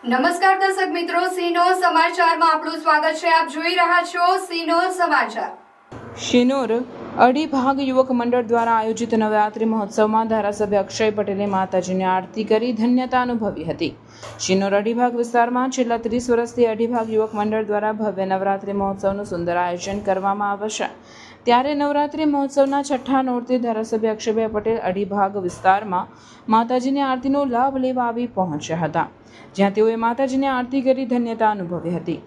નમસ્કાર દર્શક મિત્રો, સિનો સમાચારમાં આપનું સ્વાગત છે। આપ જોઈ રહ્યા છો સિનો સમાચાર। શિનોર અઢી ભાગ યુવક મંડળ દ્વારા આયોજિત નવરાત્રિ મહોત્સવમાં ધારાસભ્ય અક્ષય પટેલે માતાજીની આરતી કરી ધન્યતા અનુભવી હતી। શિનોર અઢી ભાગ વિસ્તારમાં છેલ્લા 30 વર્ષથી અઢી ભાગ યુવક મંડળ દ્વારા ભવ્ય નવરાત્રિ મહોત્સવનું સુંદર આયોજન કરવામાં આવે છે। ત્યારે નવરાત્રિ મહોત્સવના છઠ્ઠા નોરતે ધારાસભ્ય અક્ષયભાઈ પટેલ અઢી ભાગ વિસ્તારમાં માતાજીની આરતીનો લાભ લેવા આવી પહોંચ્યા હતા, જ્યાં તેઓએ માતાજીની આરતી કરી ધન્યતા અનુભવી હતી।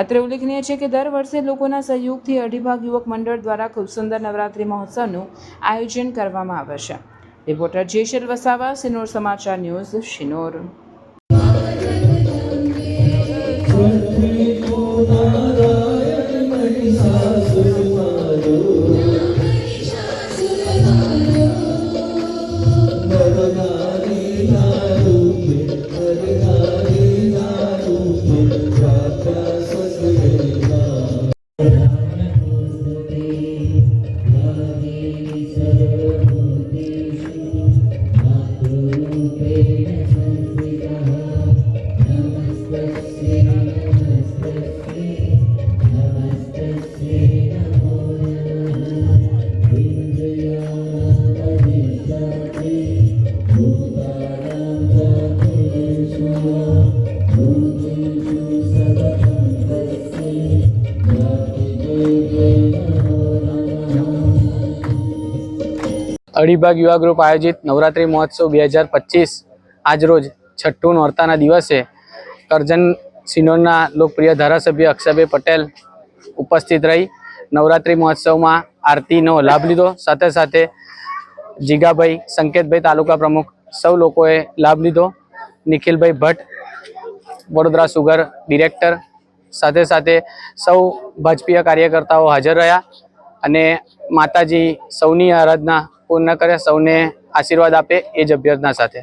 અત્રે ઉલ્લેખનીય છે કે દર વર્ષે લોકોના સહયોગથી અઢી ભાગ યુવક મંડળ દ્વારા ખૂબ સુંદર નવરાત્રિ મહોત્સવનું આયોજન કરવામાં આવે છે। રિપોર્ટર જેશલ વસાવા, સિનોર સમાચાર ન્યૂઝ, શિનોર। અઢીભાગ યુવા ગ્રુપ આયોજિત નવરાત્રિ મહોત્સવ 2025 આજરોજ છઠ્ઠું નોરતાના દિવસે કરજણ સિનોરના લોકપ્રિય ધારાસભ્ય અક્ષયભાઈ પટેલ ઉપસ્થિત રહી નવરાત્રિ મહોત્સવમાં આરતીનો લાભ લીધો। સાથે સાથે જીગાભાઈ, સંકેતભાઈ તાલુકા પ્રમુખ સૌ લોકોએ લાભ લીધો। નિખિલભાઈ ભટ્ટ, વડોદરા સુગર ડિરેક્ટર, સાથે સાથે સૌ ભાજપીય કાર્યકર્તાઓ હાજર રહ્યા અને માતાજી સૌની આરાધના પૂર્ણ કરે, સૌને આશીર્વાદ આપે એ જ અભ્યર્થના સાથે।